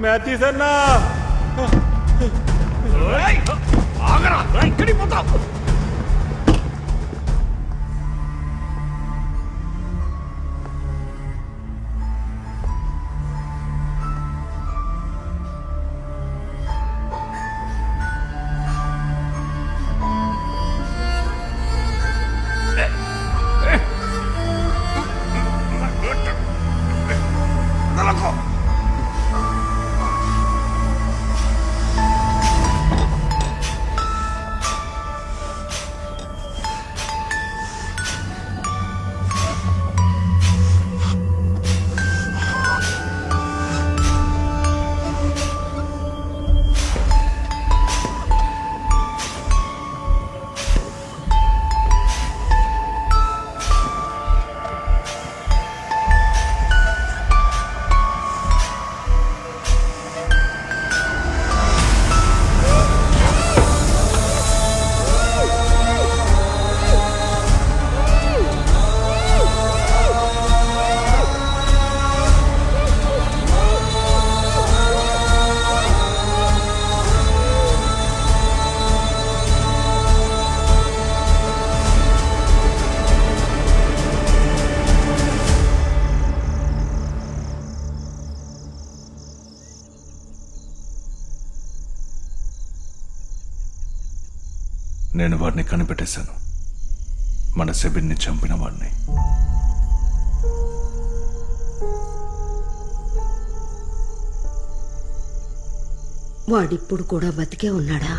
Matthews అన్నా ఆగరా, ఇక్కడికి పోతావు. నేను వాడిని కనిపెట్టేశాను. మన సెబిన్ని చంపిన వాడిని. వాడిప్పుడు కూడా బతికే ఉన్నాడా?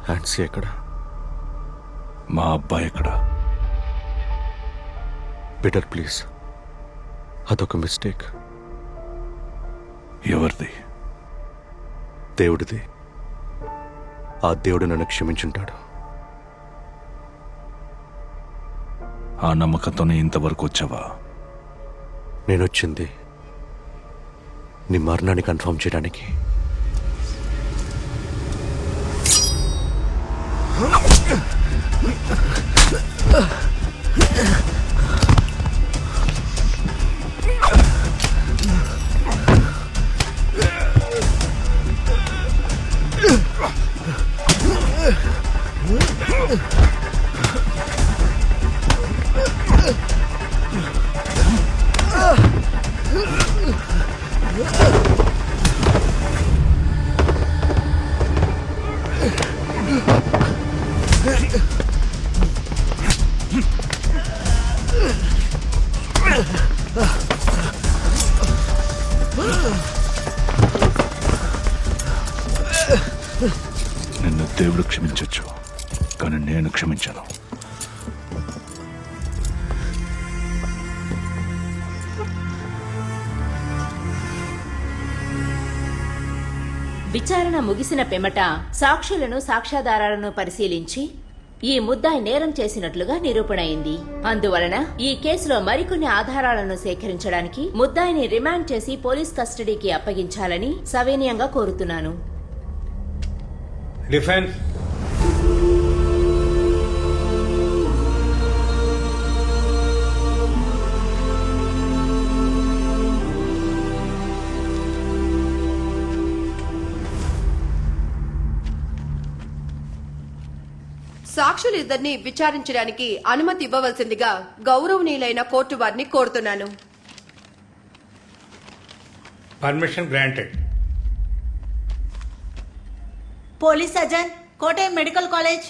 హ్యాన్సీ ఎక్కడ? మా అబ్బాయి ఎక్కడ? పీటర్ ప్లీజ్, అదొక మిస్టేక్. ఎవరిది? దేవుడిది. ఆ దేవుడు నన్ను క్షమించుంటాడు. ఆ నమ్మకంతోనే ఇంతవరకు వచ్చావా? నేనొచ్చింది నీ మరణాన్ని కన్ఫర్మ్ చేయడానికి. దేవుడు క్షమించొచ్చు, కానీ నేను క్షమించను. విచారణ ముగిసిన పిమ్మట సాక్షులను సాక్ష్యాధారాలను పరిశీలించి ఈ ముద్దాయి నేరం చేసినట్లుగా నిరూపణ అయింది. అందువలన ఈ కేసులో మరికొన్ని ఆధారాలను సేకరించడానికి ముద్దాయిని రిమాండ్ చేసి పోలీస్ కస్టడీకి అప్పగించాలని సవినయంగా కోరుతున్నాను. డిఫెన్స్. సాక్షులిద్దరిని విచారించడానికి అనుమతి ఇవ్వవలసిందిగా గౌరవనీయులైన కోర్టు వారిని కోరుతున్నాను. Permission granted. Police surgeon, Kottayam medical college.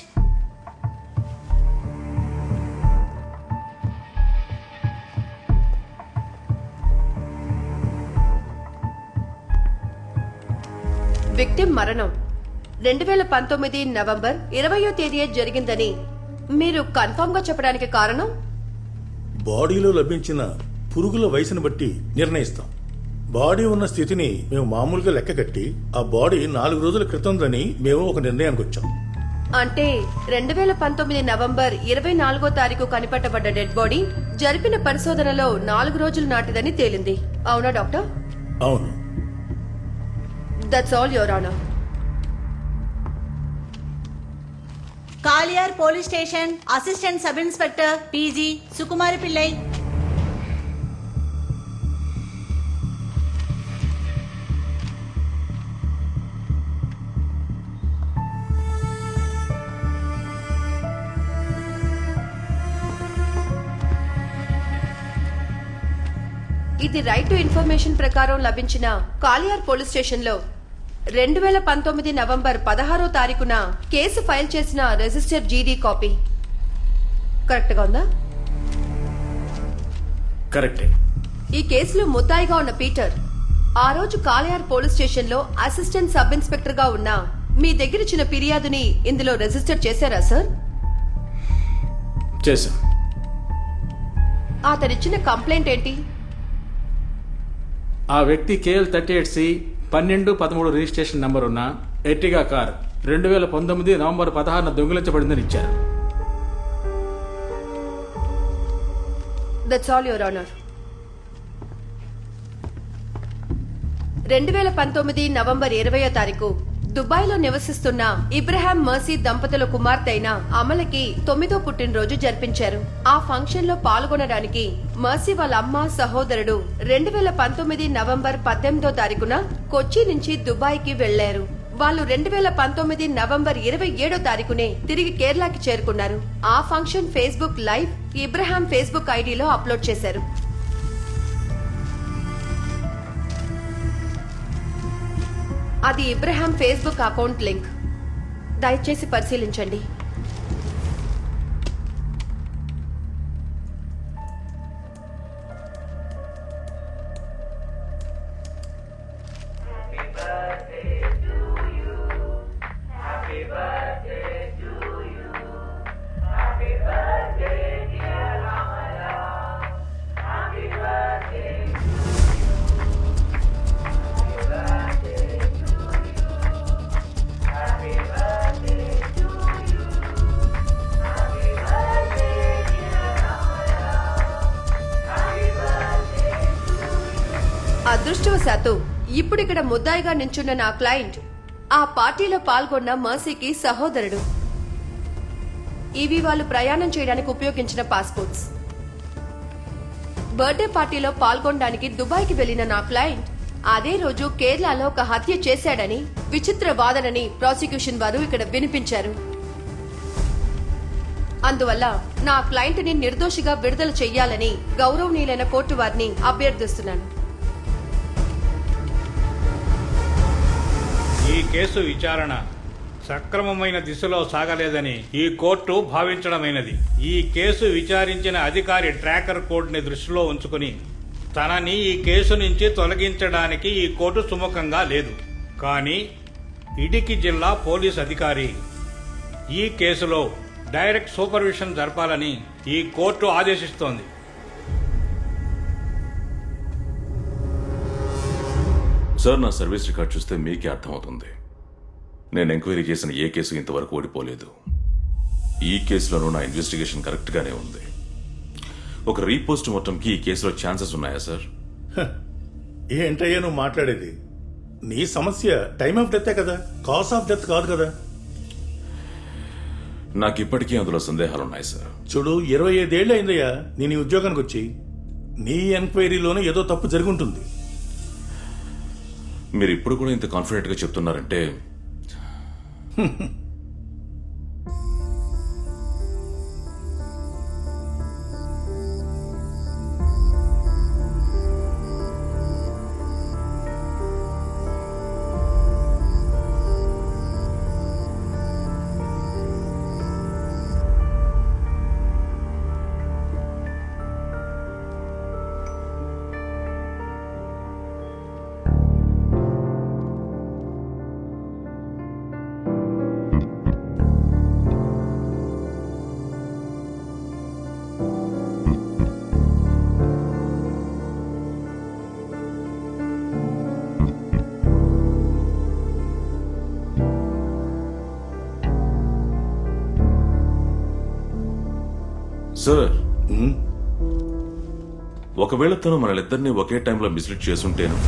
Victim మరణం 2019 నవంబర్ 20వ తేదీ జరిగిందని మీరు కన్ఫర్మ్ గా చెప్పడానికి కారణం? బాడీలో లభించిన పురుగుల వయసును బట్టి నిర్ణయిస్తాం. బాడీ ఉన్న స్థితిని మేము మామూలుగా లెక్క కట్టి ఆ బాడీ 4 రోజుల క్రితందని మేము ఒక నిర్ణయానికి వచ్చాం. అంటే 2019 నవంబర్ 24వ తారీఖు కనిపెట్టబడ్డ డెడ్ బాడీ జరిపిన పరిశోధనలో 4 రోజులు నాటిదని తేలింది. అవునా డాక్టర్? అవును. That's all your honour. Kaliyar police station assistant sub inspector PG Sukumari Pillai. ఇది రైట్ టు ఇన్ఫర్మేషన్ ప్రకారం లభించిన కాలియార్ పోలీస్ స్టేషన్ లో 2019 నవంబర్ 16వ తారీఖున కేసు ఫైల్ చేసిన రిజిస్టర్ జీడీ కాపీ కరెక్ట్ గా ఉందా? కరెక్టే. ఈ కేసులో ముద్దాయిగా ఉన్న పీటర్ ఆ రోజు కాలియార్ పోలీస్ స్టేషన్ లో అసిస్టెంట్ సబ్ ఇన్స్పెక్టర్ గా ఉన్న మీ దగ్గర ఇచ్చిన ఫిర్యాదుని ఇందులో రిజిస్టర్ చేశారా సార్? చేశాం. అతనిచ్చిన కంప్లైంట్ ఏంటి? ఆ వ్యక్తి కేఎల్ 38C 12-13 రిజిస్ట్రేషన్ నంబర్ ఉన్న ఎర్టిగా కార్ 2019 నవంబర్ 16న దొంగిలించబడిందని ఇచ్చారు. That's all your honour. 2019 November 20వ తారీఖు దుబాయ్లో నివసిస్తున్న ఇబ్రహాం మర్సీ దంపతుల కుమార్తె అయిన అమలకి 9వ పుట్టినరోజు జరిపించారు. ఆ ఫంక్షన్ లో పాల్గొనడానికి మర్సీ వాళ్ళ అమ్మ సహోదరుడు 2019 నవంబర్ 18వ తారీఖున కొచ్చి నుంచి దుబాయ్కి వెళ్లారు. వాళ్ళు 2019 నవంబర్ 27వ తారీఖునే తిరిగి కేరళకి చేరుకున్నారు. ఆ function Facebook live Ibrahim Facebook ఐడిలో అప్లోడ్ చేశారు. అది ఇబ్రహాం ఫేస్బుక్ అకౌంట్ లింక్. దయచేసి పరిశీలించండి. అదృష్టవశాత్తు ఇప్పుడిక్కడ ముద్దాయిగా నించున్న నా క్లయింట్ ఆ పార్టీలో పాల్గొన్న మర్సీకి సహోదరుడు. ఇవి వాళ్ళు ప్రయాణం చేయడానికి ఉపయోగించిన పాస్పోర్ట్స్. బర్త్డే పార్టీలో పాల్గొనడానికి దుబాయ్కి వెళ్లిన నా క్లయింట్ అదే రోజు కేరళలో ఒక హత్య చేశాడని విచిత్ర వాదనని ప్రాసిక్యూషన్ వారు ఇక్కడ వినిపించారు. అందువల్ల నా క్లయింట్ ని నిర్దోషిగా విడుదల చెయ్యాలని గౌరవనీయులైన కోర్టు వారిని అభ్యర్థిస్తున్నాను. ఈ కేసు విచారణ సక్రమమైన దిశలో సాగలేదని ఈ కోర్టు భావించడమైనది. ఈ కేసు విచారించిన అధికారి ట్రాకర్ కోడ్ని దృష్టిలో ఉంచుకుని తనని ఈ కేసు నుంచి తొలగించడానికి ఈ కోర్టు సుముఖంగా లేదు. కానీ ఇడికి జిల్లా పోలీస్ అధికారి ఈ కేసులో డైరెక్ట్ సూపర్విజన్ జరపాలని ఈ కోర్టు ఆదేశిస్తోంది. సార్, నా సర్వీస్ రికార్డ్ చూస్తే మీకే అర్థమవుతుంది. నేను ఎంక్వైరీ చేసిన ఏ కేసు ఇంతవరకు ఓడిపోలేదు. ఈ కేసులోనూ నా ఇన్వెస్టిగేషన్ కరెక్ట్గానే ఉంది. ఒక రీపోస్ట్ మొత్తంకి ఈ కేసులో ఛాన్సెస్ ఉన్నాయా సార్? ఏంటయ్యా నువ్వు మాట్లాడేది? నీ సమస్య టైమ్ ఆఫ్ డెత్తే కదా, కాజ్ ఆఫ్ డెత్ కాదు కదా. నాకు ఇప్పటికీ అందులో సందేహాలున్నాయి సార్. చూడు, 25 ఏళ్ళు అయిందయ్యా నేను ఈ ఉద్యోగానికి వచ్చి. నీ ఎంక్వైరీలోనే ఏదో తప్పు జరుగుంటుంది. మీరు ఇప్పుడు కూడా ఇంత కాన్ఫిడెంట్ గా చెప్తున్నారంటే సార్, ఒకవేళ తను మనలిద్దరినీ ఒకే టైంలో మిస్లీడ్ చేసుంటేను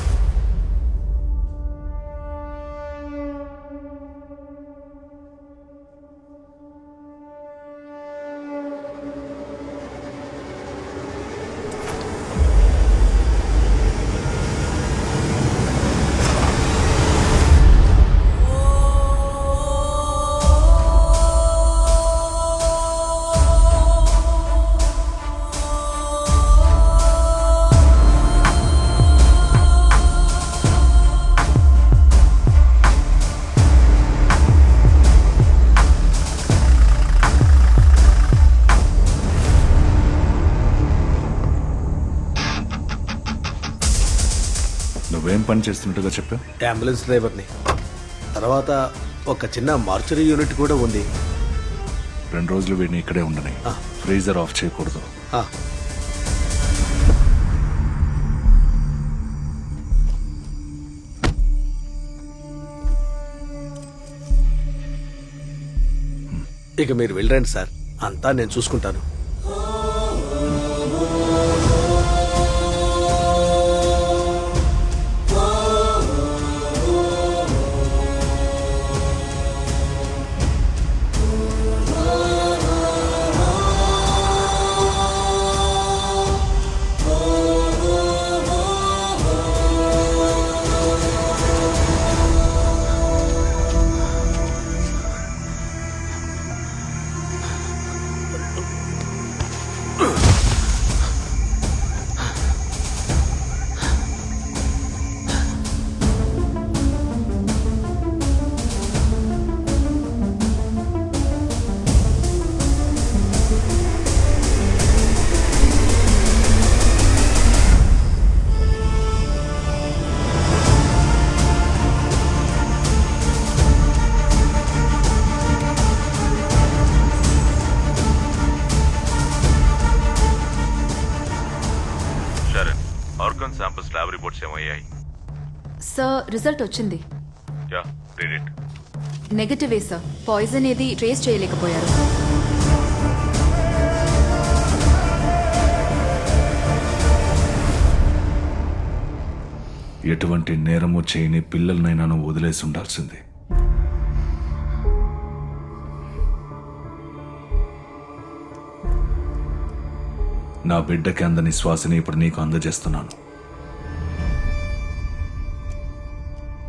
నువ్వేం పని చేస్తున్నట్టుగా చెప్పా? అంబులెన్స్ డ్రైవర్ని. తర్వాత ఒక చిన్న మార్చరీ యూనిట్ కూడా ఉంది. 2 రోజులు వీడిని ఇక్కడే ఉండని. ఫ్రీజర్ ఆఫ్ చేయకూడదు. ఆ, ఇక మీరు వెళ్ళండి సార్, అంతా నేను చూసుకుంటాను. ఆర్గాన్ శాంపిల్స్ ల్యాబ్ రిపోర్ట్స్ ఏమయ్యాయి? సార్, రిజల్ట్ వచ్చింది. Yeah, read it. నెగటివే సార్. పాయిజన్ ఏది ట్రేస్ చేయలేకపోయారు. ఎటువంటి నేరము చేయని పిల్లలనైనా నువ్వు వదిలేసి ఉండాల్సింది. నా బిడ్డకి అందని శ్వాసని ఇప్పుడు నీకు అందజేస్తున్నాను.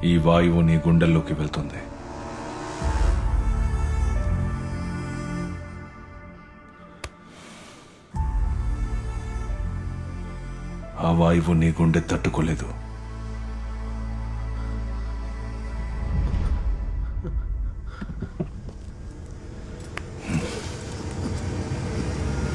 ఈ వాయువు నీ గుండెల్లోకి వెళ్తుంది. ఆ వాయువు నీ గుండె తట్టుకోలేదు.